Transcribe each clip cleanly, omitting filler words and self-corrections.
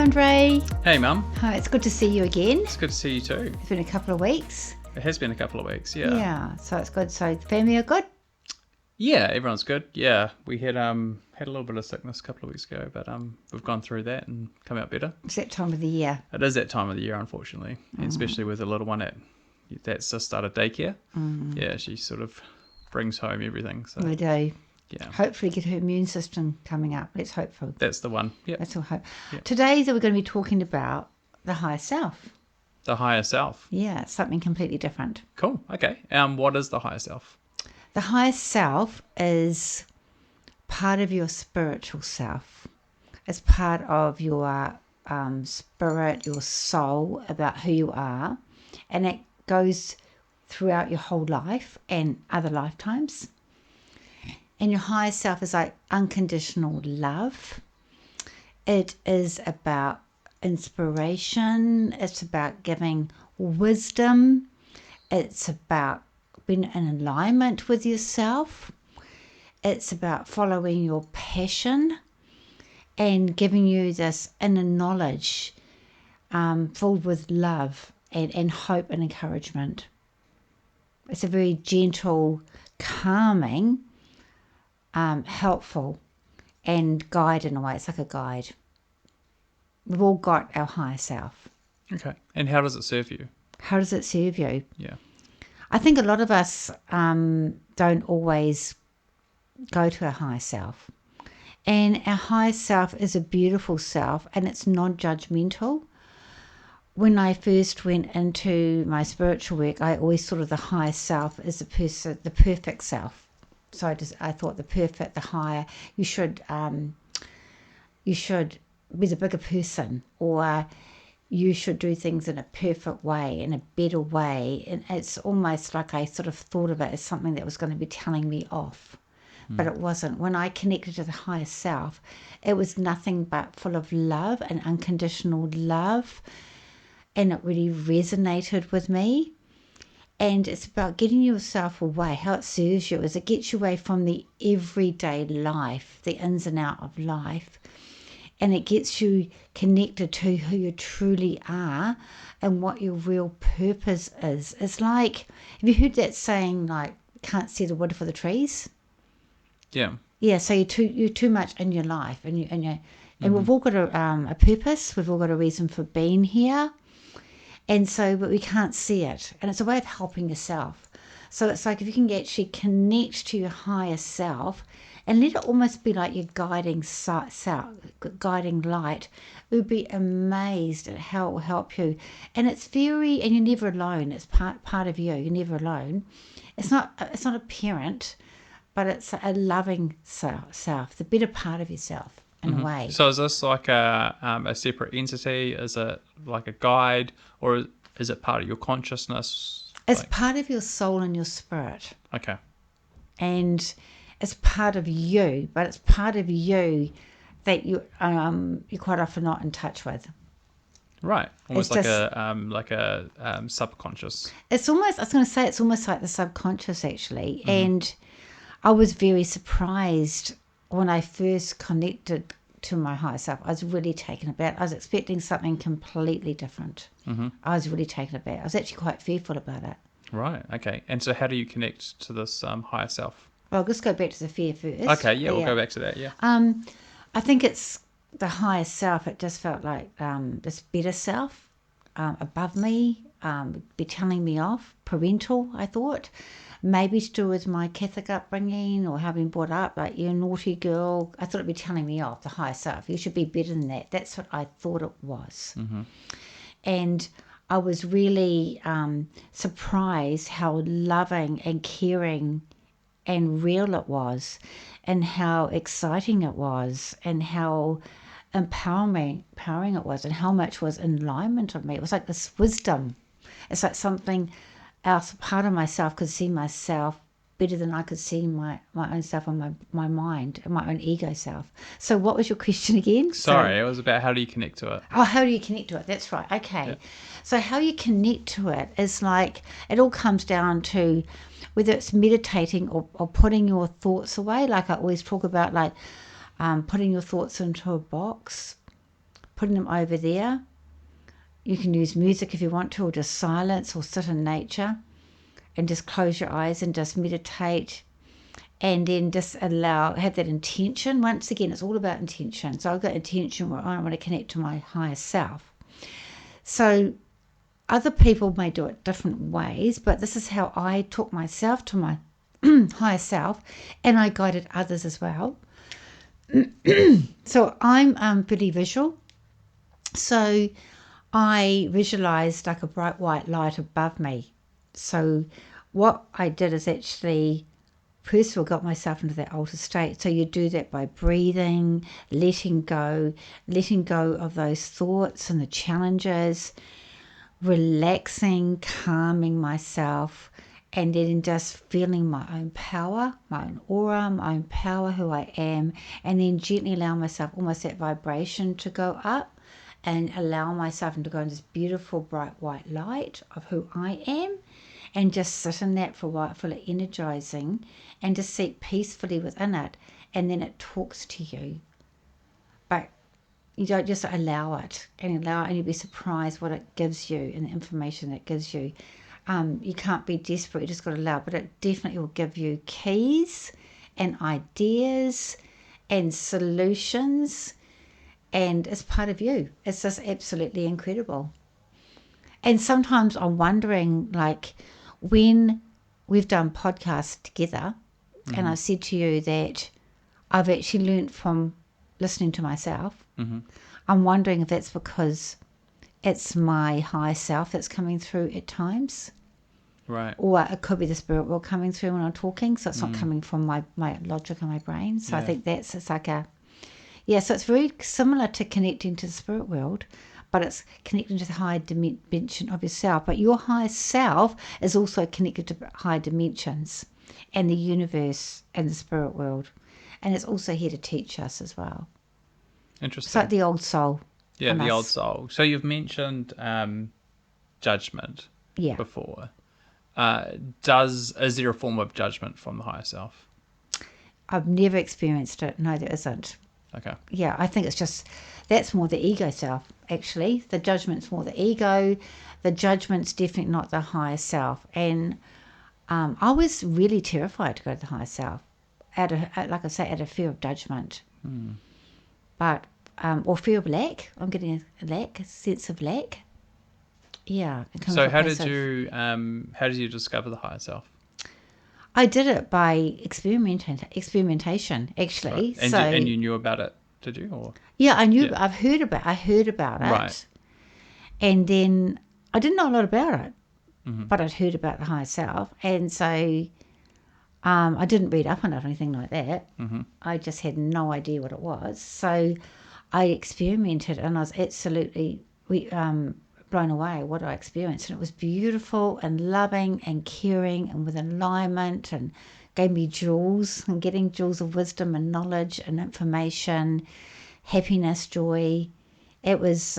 Hi, Andre. Hey, Mum. Hi, it's good to see you again. It's good to see you too. It's been a couple of weeks. It has been a couple of weeks, yeah. Yeah, so it's good. So the family are good? Yeah, everyone's good. Yeah, we had a little bit of sickness a couple of weeks ago, but we've gone through that and come out better. It's that time of the year. It is that time of the year, unfortunately, and especially with the little one that's just started daycare. Yeah, she sort of brings home everything. So We do. yeah, Hopefully get her immune system coming up. Let's hope for. that's the one. Yeah, Let's all hope. Yep. Today we're going to be talking about the higher self. the higher self. Yeah, it's something completely different. Cool. Okay. What is the higher self? The higher self is part of your spiritual self. It's part of your spirit, your soul, about who you are. And it goes throughout your whole life and other lifetimes. And your higher self is like unconditional love. It is about inspiration. It's about giving wisdom. It's about being in alignment with yourself. It's about following your passion and giving you this inner knowledge filled with love and hope and encouragement. It's a very gentle, calming, helpful and guide in a way. It's like a guide. We've all got our higher self. Okay. And how does it serve you? How does it serve you? Yeah. I think a lot of us don't always go to our higher self. And our higher self is a beautiful self and it's non-judgmental. When I first went into my spiritual work, I always thought of the higher self as the perfect self. So I thought the higher, you should be the bigger person, or you should do things in a perfect way, in a better way. And it's almost like I sort of thought of it as something that was going to be telling me off. But it wasn't. When I connected to the higher self, it was nothing but full of love and unconditional love. And it really resonated with me. And it's about getting yourself away. How it serves you is it gets you away from the everyday life, the ins and out of life. And it gets you connected to who you truly are and what your real purpose is. It's like, have you heard that saying, like, can't see the wood for the trees? Yeah. Yeah, so you're too much in your life, and we've all got a purpose. We've all got a reason for being here, and so but we can't see it, and it's a way of helping yourself. So it's like if you can actually connect to your higher self, and let it almost be like your guiding light. We'd be amazed at how it will help you, and and you're never alone. It's part of you. You're never alone. It's not a parent. But it's a loving self, the better part of yourself in a way. So is this like a separate entity? Is it like a guide, or is it part of your consciousness? It's part of your soul and your spirit. Okay. And it's part of you, but it's part of you that you're quite often not in touch with. Right. Almost It's like a subconscious. I was going to say, it's almost like the subconscious actually. And I was very surprised when I first connected to my higher self. I was really taken aback. I was expecting something completely different. I was really taken aback. I was actually quite fearful about it. Right. Okay. And so how do you connect to this higher self? Well, let's go back to the fear first. Okay. Yeah, we'll go back to that. Yeah. I think it's the higher self. It just felt like this better self above me, be telling me off. Parental, I thought. Maybe to do with my Catholic upbringing or having brought up, like, you're a naughty girl. I thought it'd be telling me off, the higher self. You should be better than that. That's what I thought it was. And I was really surprised how loving and caring and real it was, and how exciting it was, and how empowering it was, and how much was in alignment of me. It was like this wisdom. It's like something else, part of myself could see myself better than I could see my own self and my mind and my own ego self. So what was your question again? Sorry, it was about how do you connect to it? Oh, how do you connect to it? That's right. Okay. Yeah. So how you connect to it is like, it all comes down to whether it's meditating or putting your thoughts away. Like I always talk about, like putting your thoughts into a box, putting them over there. You can use music if you want to, or just silence, or sit in nature and just close your eyes and just meditate, and then just have that intention. Once again, it's all about intention. So I've got intention where I want to connect to my higher self. So other people may do it different ways, but this is how I took myself to my higher self, and I guided others as well. So I'm pretty visual. So I visualized like a bright white light above me. So what I did is actually, first of all, got myself into that altered state. So you do that by breathing, letting go of those thoughts and the challenges, relaxing, calming myself, and then just feeling my own power, my own aura, my own power, who I am, and then gently allow myself almost that vibration to go up and allow myself to go in this beautiful bright white light of who I am, and just sit in that for a while, feel it energizing, and just sit peacefully within it, and then it talks to you. But you don't just allow it, and you'll be surprised what it gives you and the information it gives you. You can't be desperate, you just got to allow it, but it definitely will give you keys and ideas and solutions, and it's part of you. It's just absolutely incredible. And sometimes I'm wondering, like, when we've done podcasts together, and I said to you that I've actually learnt from listening to myself. I'm wondering if that's because it's my higher self that's coming through at times. Right. Or it could be the spirit world coming through when I'm talking, so it's not coming from my logic and my brain. So I think it's like so it's very similar to connecting to the spirit world, but it's connecting to the higher dimension of yourself. But your higher self is also connected to higher dimensions and the universe and the spirit world. And it's also here to teach us as well. Interesting. It's like the old soul. Yeah, the old soul. So you've mentioned judgment before. Is there a form of judgment from the higher self? I've never experienced it. No, there isn't. Okay. Yeah, I think it's just, that's more the ego self, actually. The judgment's more the ego. The judgment's definitely not the higher self. And I was really terrified to go to the higher self, like I say, out of fear of judgment. But, or fear of lack. I'm getting a sense of lack. Yeah. So how did you discover the higher self? I did it by experimentation, actually. Right. And you knew about it, did you? Or yeah, I knew. Yeah. I heard about it. Right. And then I didn't know a lot about it, but I'd heard about the higher self, and so I didn't read up on it or anything like that. I just had no idea what it was. So I experimented, and I was absolutely blown away what I experienced. And it was beautiful and loving and caring and with alignment, and gave me jewels, and getting jewels of wisdom and knowledge and information, happiness, joy. It was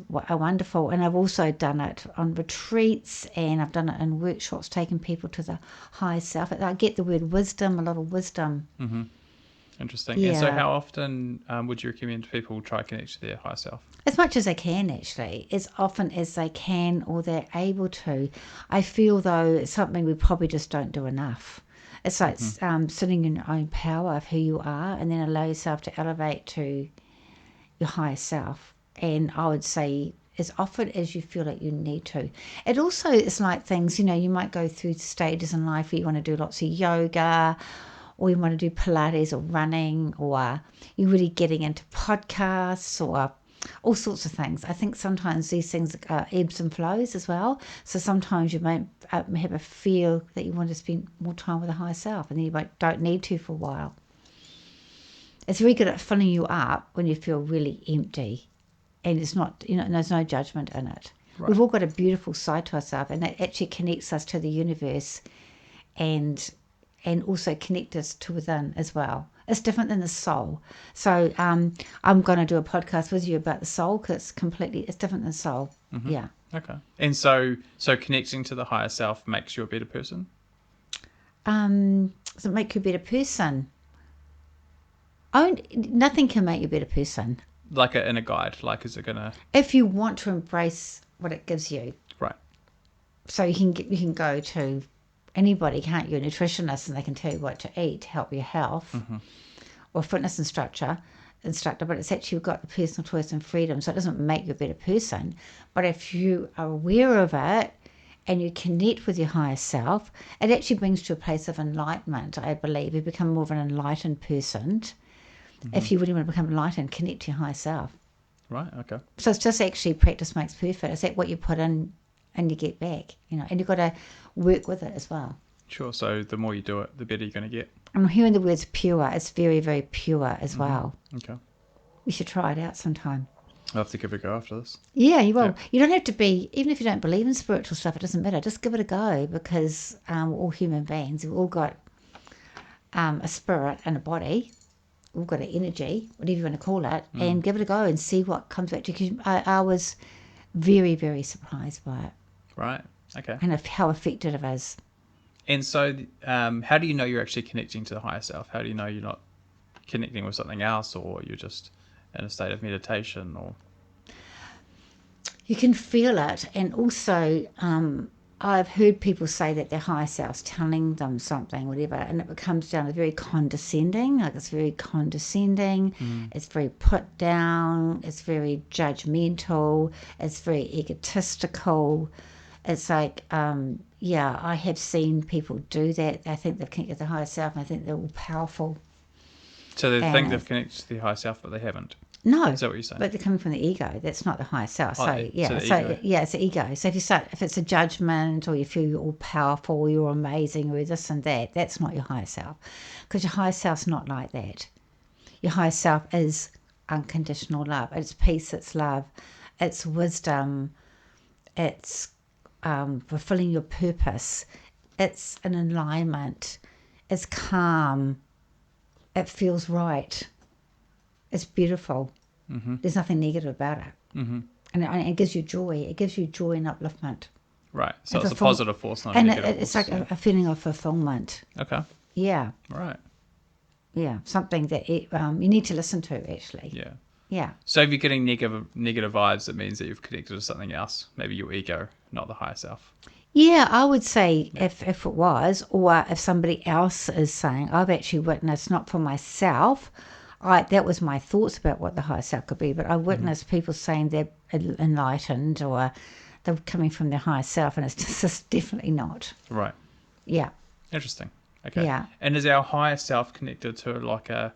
wonderful. And I've also done it on retreats, and I've done it in workshops, taking people to the higher self. I get the word wisdom, a lot of wisdom. Interesting. Yeah. And so how often would you recommend people try to connect to their higher self? As much as they can, actually. As often as they can, or they're able to. I feel, though, it's something we probably just don't do enough. It's like sitting in your own power of who you are, and then allow yourself to elevate to your higher self. And I would say as often as you feel like you need to. It also is like things, you might go through stages in life where you want to do lots of yoga, or you want to do Pilates or running, or you're really getting into podcasts, or all sorts of things. I think sometimes these things are ebbs and flows as well. So sometimes you might have a feel that you want to spend more time with the higher self, and then you don't need to for a while. It's very good at filling you up when you feel really empty, and it's not, there's no judgment in it. Right. We've all got a beautiful side to ourselves, and it actually connects us to the universe, and also connect us to within as well. It's different than the soul. So I'm going to do a podcast with you about the soul, because it's different than the soul. Yeah. Okay. And so connecting to the higher self makes you a better person? Does it make you a better person? Nothing can make you a better person. like a inner guide? Like, is it gonna If you want to embrace what it gives you, right? so you can go to anybody, can't you, a nutritionist, and they can tell you what to eat to help your health, or fitness instructor, but it's actually you've got the personal choice and freedom, so it doesn't make you a better person. But if you are aware of it and you connect with your higher self, it actually brings you to a place of enlightenment, I believe. You become more of an enlightened person. If you really want to become enlightened, connect to your higher self. Right. Okay. So it's just actually practice makes perfect. It's like what you put in and you get back, and you've got to work with it as well. Sure. So the more you do it, the better you're going to get. I'm hearing the words pure. It's very, very pure as well. Okay. You should try it out sometime. I'll have to give it a go after this. Yeah, you will. Yeah. You don't have to be, even if you don't believe in spiritual stuff, it doesn't matter. Just give it a go because we're all human beings. We've all got a spirit and a body. We've all got an energy, whatever you want to call it, and give it a go and see what comes back to you. I was very, very surprised by it Right. Okay. and how effective it is. And so, how do you know you're actually connecting to the higher self? How do you know you're not connecting with something else, or you're just in a state of meditation? Or You can feel it, and also I've heard people say that their higher self's telling them something, whatever, and it comes down to very condescending. Like it's very condescending. It's very put down. It's very judgmental. It's very egotistical. It's like, yeah, I have seen people do that. I think they've connected to the higher self, and I think they're all powerful. so they think And they've connected to the higher self, but they haven't. no, Is that what you're saying? but they're coming from the ego. That's not the higher self. Oh, So so yeah, the so ego. yeah, it's the ego. So if it's a judgment, or you feel you're all powerful, you're amazing, or this and that, that's not your higher self, because your higher self's not like that. Your higher self is unconditional love. It's peace. It's love. It's wisdom. It's fulfilling your purpose. It's an alignment. It's calm. It feels right. It's beautiful. There's nothing negative about it. And it gives you joy. It gives you joy and upliftment. Right. So And it's a fulfill- positive force, not a And negative it's force. like a feeling of fulfillment. Okay. Yeah, Right. yeah. Something that you need to listen to, actually. Yeah. Yeah. So if you're getting negative vibes, it means that you've connected to something else, maybe your ego, not the higher self. Yeah, I would say if it was, or if somebody else is saying, I've actually witnessed, not for myself, that was my thoughts about what the higher self could be, but I witnessed people saying they're enlightened or they're coming from their higher self, and it's just definitely not. Right. Yeah. Interesting. Okay. Yeah. And is our higher self connected to like a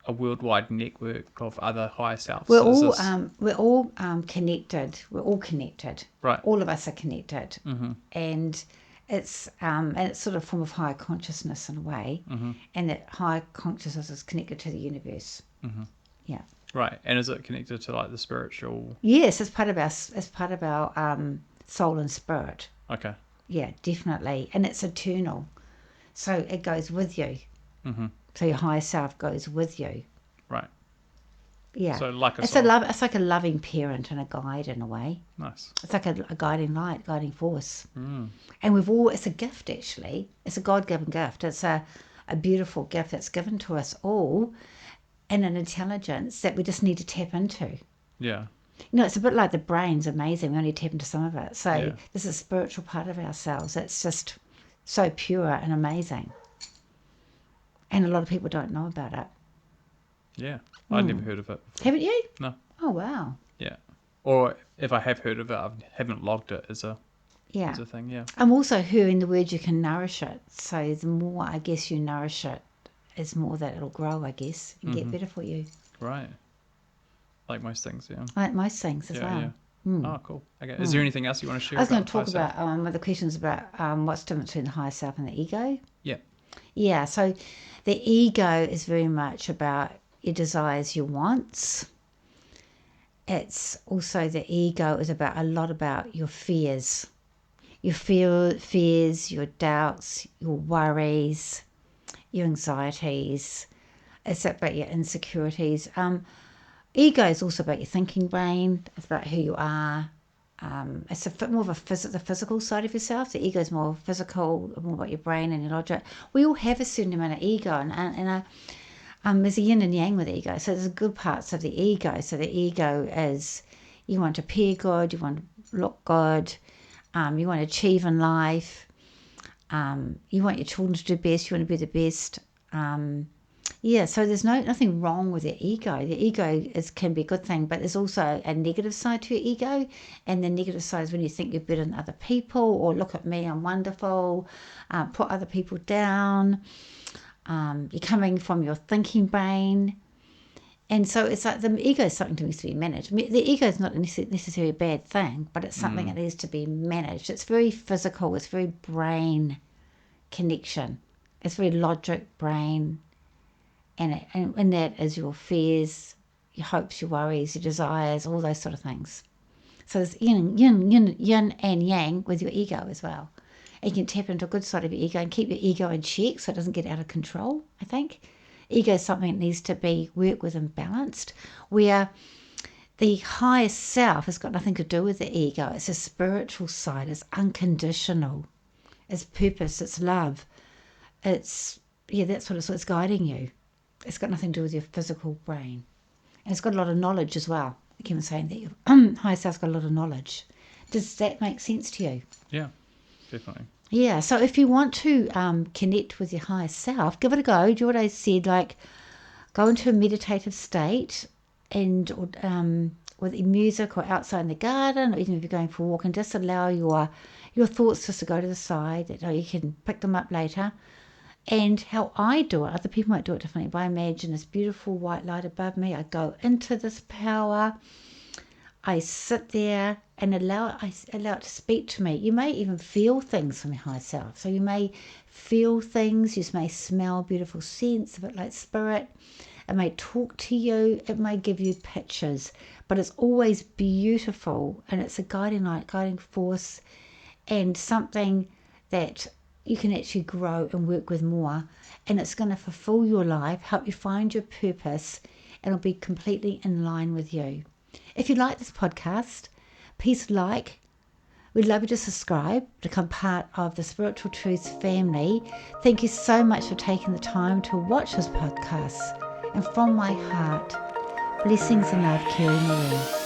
worldwide network of other higher selves? We're Is all this- connected. We're all connected. Right. All of us are connected, and it's sort of a form of higher consciousness in a way, and that higher consciousness is connected to the universe. Yeah. Right. And is it connected to like the spiritual? Yes, it's part of our soul and spirit. Okay. Yeah, definitely, and it's eternal, so it goes with you. So your higher self goes with you. Right. Yeah. So like a it's soul. it's like a loving parent and a guide in a way. Nice. It's like a guiding light, guiding force. And it's a gift, actually. It's a God-given gift. It's a beautiful gift that's given to us all, and an intelligence that we just need to tap into. Yeah. It's a bit like the brain's amazing. We only tap into some of it. So Yeah. this is a spiritual part of ourselves. It's just so pure and amazing. And a lot of people don't know about it. Yeah. I'd never heard of it before. Haven't you? No. Oh, wow. Yeah. Or if I have heard of it, I haven't logged it as a Yeah. thing. Yeah. I'm also hearing the word you can nourish it. So the more, I guess, you nourish it, is more that it'll grow, I guess, and get better for you. Right. Like most things. Yeah. Like most things as well. Yeah. Oh, cool. Okay. Is there anything else you want to share? I was going to higher talk self? about one of the questions about what's different between the higher self and the ego. Yeah. Yeah, so the ego is very much about your desires, your wants. It's also, the ego is about a lot about your fears. Your fears, your doubts, your worries, your anxieties. It's about your insecurities. Ego is also about your thinking brain. It's about who you are. It's more of the physical side of yourself. The ego is more physical, more about your brain and your logic. We all have a certain amount of ego, and There's a yin and yang with ego. So there's good parts of the ego. So the ego is you want to appear good, you want to look good, you want to achieve in life, you want your children to do best, you want to be the best. So there's nothing wrong with the ego. The ego can be a good thing, but there's also a negative side to your ego, and the negative side is when you think you're better than other people, or look at me, I'm wonderful, put other people down. You're coming from your thinking brain. And so it's like the ego is something that needs to be managed. The ego is not necessarily a bad thing, but it's something that needs to be managed. It's very physical. It's very brain connection. It's very logic, brain, and that is your fears, your hopes, your worries, your desires, all those sort of things. So there's yin and yang with your ego as well. And you can tap into a good side of your ego and keep your ego in check so it doesn't get out of control, I think. Ego is something that needs to be worked with and balanced, where the higher self has got nothing to do with the ego. It's a spiritual side. It's unconditional. It's purpose. It's love. That's what it's guiding you. It's got nothing to do with your physical brain. And it's got a lot of knowledge as well. I keep saying that your higher self's got a lot of knowledge. Does that make sense to you? Yeah, definitely. Yeah, so if you want to connect with your higher self, give it a go. Do what I said, like go into a meditative state and with music or outside in the garden, or even if you're going for a walk, and just allow your thoughts just to go to the side. That you can pick them up later. And how I do it, other people might do it differently, but I imagine this beautiful white light above me. I go into this power. I sit there and allow it to speak to me. You may even feel things from your higher self. So you may feel things, you may smell beautiful scents, a bit like spirit. It may talk to you, it may give you pictures, but it's always beautiful, and it's a guiding light, guiding force, and something that you can actually grow and work with more. And it's going to fulfill your life, help you find your purpose, and it'll be completely in line with you. If you like this podcast, please like. We'd love you to subscribe, become part of the Spiritual Truths family. Thank you so much for taking the time to watch this podcast. And from my heart, blessings and love, Kerry-Marie.